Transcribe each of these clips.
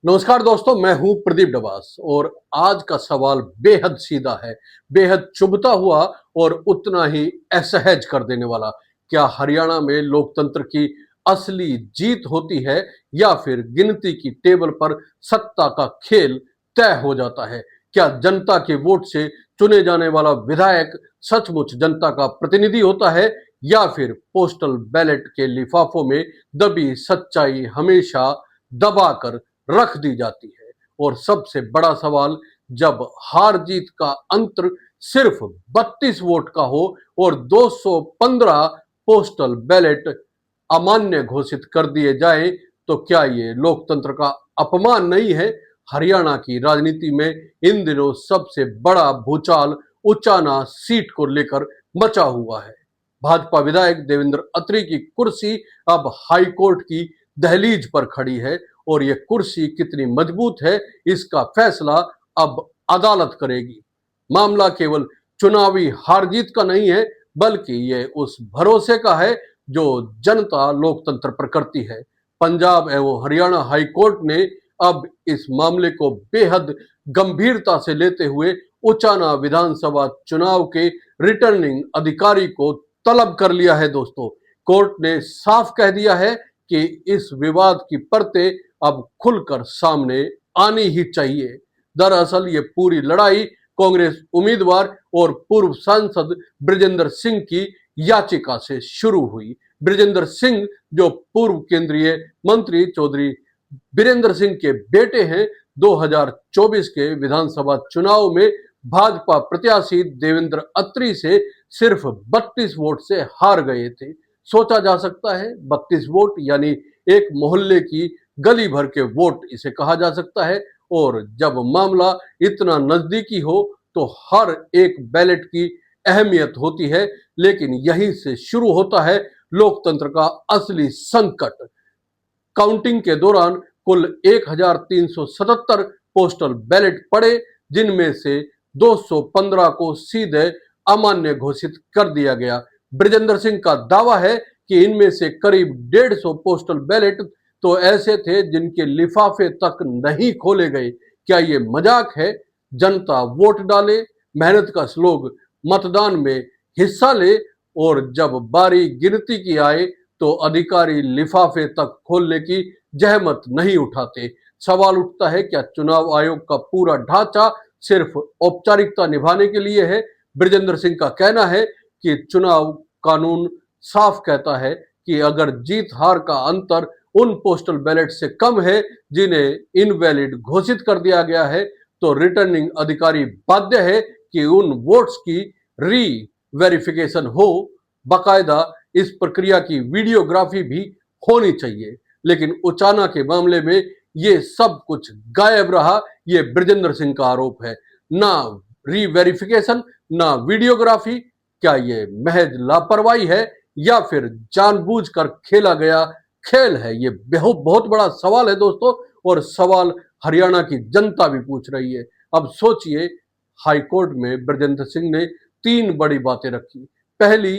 नमस्कार दोस्तों, मैं हूं प्रदीप डबास और आज का सवाल बेहद सीधा है, बेहद चुभता हुआ और उतना ही असहज कर देने वाला। क्या हरियाणा में लोकतंत्र की असली जीत होती है या फिर गिनती की टेबल पर सत्ता का खेल तय हो जाता है? क्या जनता के वोट से चुने जाने वाला विधायक सचमुच जनता का प्रतिनिधि होता है या फिर पोस्टल बैलेट के लिफाफों में दबी सच्चाई हमेशा दबाकर रख दी जाती है? और सबसे बड़ा सवाल, जब हार जीत का अंतर सिर्फ 32 वोट का हो और 215 पोस्टल बैलेट अमान्य घोषित कर दिए जाए, तो क्या ये लोकतंत्र का अपमान नहीं है? हरियाणा की राजनीति में इन दिनों सबसे बड़ा भूचाल उचाना सीट को लेकर मचा हुआ है। भाजपा विधायक देवेंद्र अत्री की कुर्सी अब हाईकोर्ट की दहलीज पर खड़ी है और यह कुर्सी कितनी मजबूत है, इसका फैसला अब अदालत करेगी। मामला केवल चुनावी हार जीत का नहीं है, बल्कि यह उस भरोसे का है जो जनता लोकतंत्र पर करती है। पंजाब एवं हरियाणा हाईकोर्ट ने अब इस मामले को बेहद गंभीरता से लेते हुए उचाना विधानसभा चुनाव के रिटर्निंग अधिकारी को तलब कर लिया है। दोस्तों, कोर्ट ने साफ कह दिया है कि इस विवाद की परतें अब खुलकर सामने आनी ही चाहिए। दरअसल ये पूरी लड़ाई कांग्रेस उम्मीदवार और पूर्व सांसद बृजेंद्र सिंह की याचिका से शुरू हुई। बृजेंद्र सिंह, जो पूर्व केंद्रीय मंत्री चौधरी बीरेंद्र सिंह के बेटे हैं, 2024 के विधानसभा चुनाव में भाजपा प्रत्याशी देवेंद्र अत्री से सिर्फ 32 वोट से हार गए थे। सोचा जा सकता है, 32 वोट यानी एक मोहल्ले की गली भर के वोट इसे कहा जा सकता है। और जब मामला इतना नजदीकी हो तो हर एक बैलेट की अहमियत होती है, लेकिन यहीं से शुरू होता है लोकतंत्र का असली संकट। काउंटिंग के दौरान कुल 1377 पोस्टल बैलेट पड़े, जिनमें से 215 को सीधे अमान्य घोषित कर दिया गया। बृजेंद्र सिंह का दावा है कि इनमें से करीब 150 पोस्टल बैलेट तो ऐसे थे जिनके लिफाफे तक नहीं खोले गए। क्या ये मजाक है? जनता वोट डाले, मेहनत का लोग मतदान में हिस्सा ले और जब बारी गिनती की आए तो अधिकारी लिफाफे तक खोलने की जहमत नहीं उठाते। सवाल उठता है, क्या चुनाव आयोग का पूरा ढांचा सिर्फ औपचारिकता निभाने के लिए है? बृजेंद्र सिंह का कहना है कि चुनाव कानून साफ कहता है कि अगर जीत हार का अंतर उन पोस्टल बैलेट से कम है जिन्हें इनवैलिड घोषित कर दिया गया है, तो रिटर्निंग अधिकारी बाध्य है कि उन वोट्स की री वेरिफिकेशन हो। बाकायदा इस प्रक्रिया की वीडियोग्राफी भी होनी चाहिए। लेकिन उचाना के मामले में ये सब कुछ गायब रहा, ये बृजेंद्र सिंह का आरोप है। ना री वेरिफिकेशन, ना वीडियोग्राफी। क्या ये महज लापरवाही है या फिर जानबूझकर खेला गया खेल है? ये बहुत बड़ा सवाल है दोस्तों, और सवाल हरियाणा की जनता भी पूछ रही है। अब सोचिए, हाईकोर्ट में बृजेंद्र सिंह ने 3 बड़ी बातें रखी। पहली,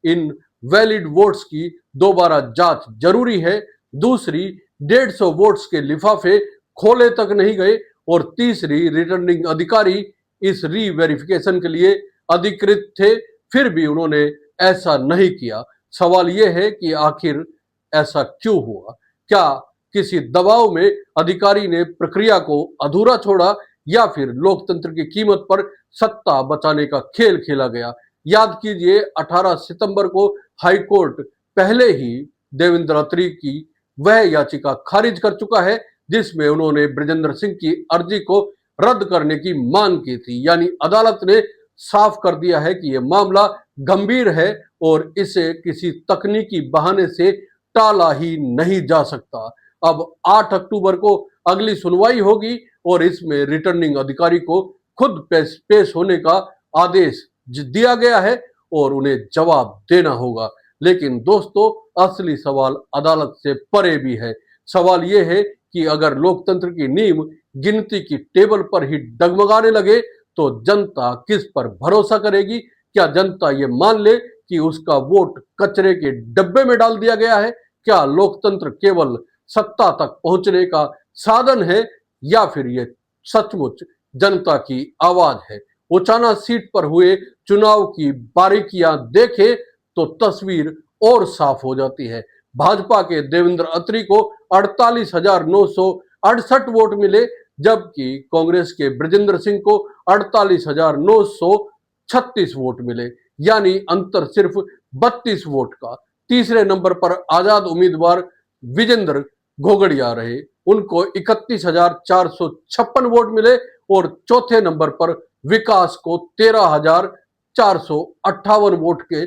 इन वैलिड वोट्स की दोबारा जांच जरूरी है। दूसरी, 150 वोट्स के लिफाफे खोले तक नहीं गए। और तीसरी, रिटर्निंग अधिकारी इस री वेरिफिकेशन के लिए अधिकृत थे, फिर भी उन्होंने ऐसा नहीं किया। सवाल यह है कि आखिर ऐसा क्यों हुआ? क्या किसी दबाव में अधिकारी ने प्रक्रिया को अधूरा छोड़ा या फिर लोकतंत्र की कीमत पर सत्ता बचाने का खेल खेला गया? याद कीजिए, 18 सितंबर को हाईकोर्ट पहले ही देवेंद्र अत्री की वह याचिका खारिज कर चुका है जिसमें उन्होंने बृजेंद्र सिंह की अर्जी को रद्द करने की मांग की थी। यानी अदालत ने साफ कर दिया है कि यह मामला गंभीर है और इसे किसी तकनीकी बहाने से टाला ही नहीं जा सकता। अब 8 अक्टूबर को अगली सुनवाई होगी और इसमें रिटर्निंग अधिकारी को खुद पेश होने का आदेश दिया गया है और उन्हें जवाब देना होगा। लेकिन दोस्तों, असली सवाल अदालत से परे भी है। सवाल यह है कि अगर लोकतंत्र की नींव गिनती की टेबल पर ही डगमगाने लगे तो जनता किस पर भरोसा करेगी? क्या जनता ये मान ले कि उसका वोट कचरे के डब्बे में डाल दिया गया है? क्या लोकतंत्र केवल सत्ता तक पहुंचने का साधन है या फिर ये सचमुच जनता की आवाज है। उचाना सीट पर हुए चुनाव की बारीकियां देखें तो तस्वीर और साफ हो जाती है। भाजपा के देवेंद्र अत्री को 48,968 वोट मिले, जबकि कांग्रेस के ब्रजेंद्र सिंह को 48,936 वोट मिले, यानी अंतर सिर्फ 32 वोट का। तीसरे नंबर पर आजाद उम्मीदवार विजेंद्र घोगड़िया रहे, उनको 31,456 वोट मिले और चौथे नंबर पर विकास को 13,458 वोट के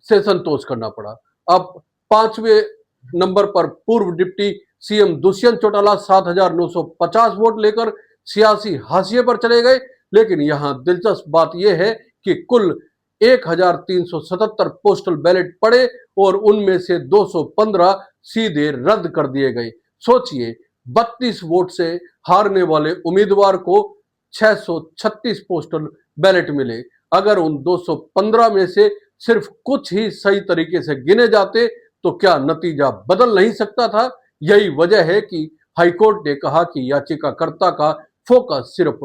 से संतोष करना पड़ा। अब पांचवें नंबर पर पूर्व deputy CM Dushyant Chautala 7,950 vote लेकर सियासी हाशिए पर चले गए। लेकिन यहां दिलचस्प बात यह है कि कुल 1,377 पोस्टल बैलेट पड़े और उनमें से 215 सीधे रद्द कर दिए गए। सोचिए, 32 वोट से हारने वाले उम्मीदवार को 636 पोस्टल बैलेट मिले। अगर उन 215 में से सिर्फ कुछ ही सही तरीके से गिने जाते तो क्या नतीजा बदल नहीं सकता था? यही वजह है कि हाईकोर्ट ने कहा कि याचिकाकर्ता का फोकस सिर्फ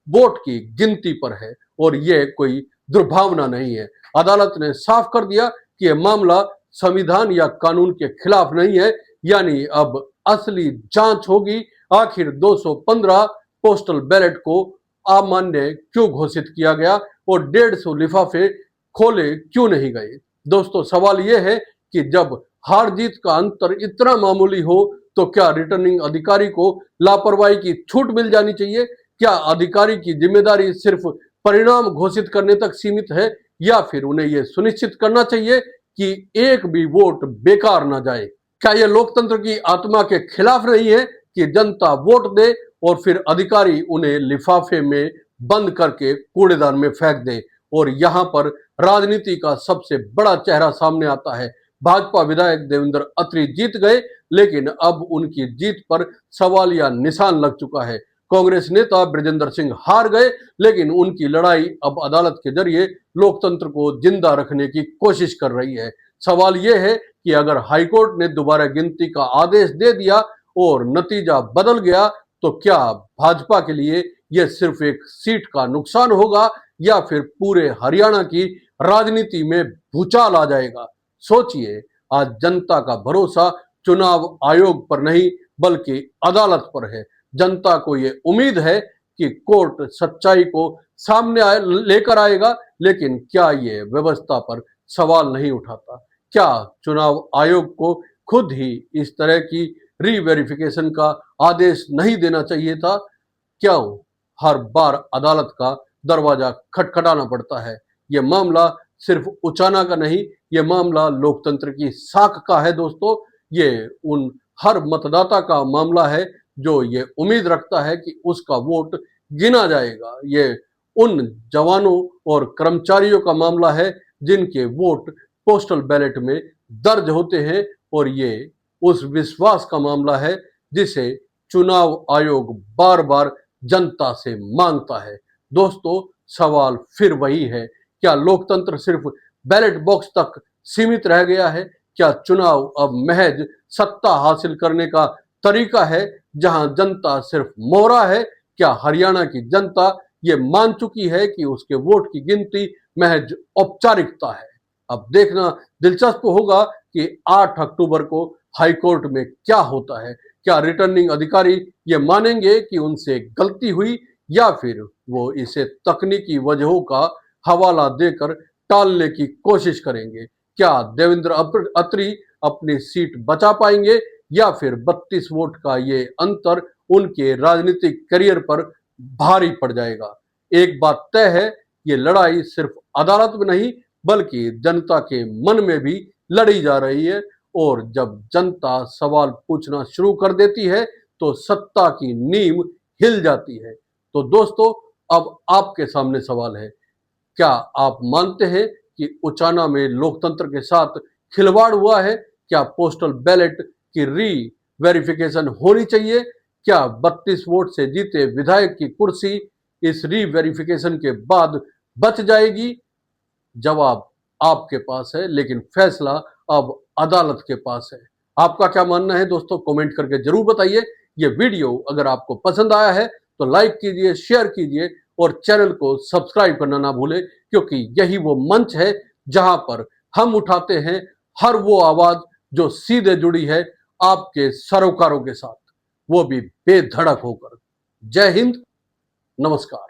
वोट की गिनती पर है और यह कोई दुर्भावना नहीं है। अदालत ने साफ कर दिया कि यह मामला संविधान या कानून के खिलाफ नहीं है, यानी अब असली जांच होगी। आखिर 215 पोस्टल बैलेट को अमान्य क्यों घोषित किया गया और 150 लिफाफे खोले क्यों नहीं गए? दोस्तों, सवाल यह है कि जब हार जीत का अंतर इतना मामूली हो तो क्या रिटर्निंग अधिकारी को लापरवाही की छूट मिल जानी चाहिए? क्या अधिकारी की जिम्मेदारी सिर्फ परिणाम घोषित करने तक सीमित है या फिर उन्हें यह सुनिश्चित करना चाहिए कि एक भी वोट बेकार ना जाए? क्या यह लोकतंत्र की आत्मा के खिलाफ नहीं है कि जनता वोट दे और फिर अधिकारी उन्हें लिफाफे में बंद करके कूड़ेदान में फेंक दे? और यहां पर राजनीति का सबसे बड़ा चेहरा सामने आता है। भाजपा विधायक देवेंद्र अत्री जीत गए, लेकिन अब उनकी जीत पर सवालिया निशान लग चुका है। कांग्रेस नेता ब्रजेंद्र सिंह हार गए, लेकिन उनकी लड़ाई अब अदालत के जरिए लोकतंत्र को जिंदा रखने की कोशिश कर रही है। सवाल यह है कि अगर हाईकोर्ट ने दोबारा गिनती का आदेश दे दिया और नतीजा बदल गया तो क्या भाजपा के लिए यह सिर्फ एक सीट का नुकसान होगा या फिर पूरे हरियाणा की राजनीति में भूचाल आ जाएगा? सोचिए, आज जनता का भरोसा चुनाव आयोग पर नहीं बल्कि अदालत पर है। जनता को यह उम्मीद है कि कोर्ट सच्चाई को सामने लेकर आएगा, लेकिन क्या ये व्यवस्था पर सवाल नहीं उठाता? क्या चुनाव आयोग को खुद ही इस तरह की रीवेरिफिकेशन का आदेश नहीं देना चाहिए था? क्यों हर बार अदालत का दरवाजा खटखटाना पड़ता है? यह मामला सिर्फ उचाना का नहीं, यह मामला लोकतंत्र की साख का है दोस्तों। ये उन हर मतदाता का मामला है जो ये उम्मीद रखता है कि उसका वोट गिना जाएगा। ये उन जवानों और कर्मचारियों का मामला है जिनके वोट पोस्टल बैलेट में दर्ज होते हैं, और ये उस विश्वास का मामला है जिसे चुनाव आयोग बार बार जनता से मांगता है। दोस्तों, सवाल फिर वही है, क्या लोकतंत्र सिर्फ बैलेट बॉक्स तक सीमित रह गया है? क्या चुनाव अब महज सत्ता हासिल करने का तरीका है जहां जनता सिर्फ मोहरा है? क्या हरियाणा की जनता ये मान चुकी है कि उसके वोट की गिनती महज औपचारिकता है? अब देखना दिलचस्प होगा कि 8 अक्टूबर को हाईकोर्ट में क्या होता है। क्या रिटर्निंग अधिकारी ये मानेंगे कि उनसे गलती हुई या फिर वो इसे तकनीकी वजहों का हवाला देकर टालने की कोशिश करेंगे? क्या देवेंद्र अत्री अपनी सीट बचा पाएंगे या फिर 32 वोट का ये अंतर उनके राजनीतिक करियर पर भारी पड़ जाएगा? एक बात तय है, ये लड़ाई सिर्फ अदालत में नहीं बल्कि जनता के मन में भी लड़ी जा रही है, और जब जनता सवाल पूछना शुरू कर देती है तो सत्ता की नींव हिल जाती है। तो दोस्तों, अब आपके सामने सवाल है, क्या आप मानते हैं कि उचाना में लोकतंत्र के साथ खिलवाड़ हुआ है? क्या पोस्टल बैलेट की री वेरिफिकेशन होनी चाहिए? क्या 32 वोट से जीते विधायक की कुर्सी इस री वेरिफिकेशन के बाद बच जाएगी? जवाब आपके पास है, लेकिन फैसला अब अदालत के पास है। आपका क्या मानना है दोस्तों? कमेंट करके जरूर बताइए। ये वीडियो अगर आपको पसंद आया है तो लाइक कीजिए, शेयर कीजिए और चैनल को सब्सक्राइब करना ना भूलें, क्योंकि यही वो मंच है जहां पर हम उठाते हैं हर वो आवाज जो सीधे जुड़ी है आपके सरोकारों के साथ, वो भी बेधड़क होकर। जय हिंद, नमस्कार।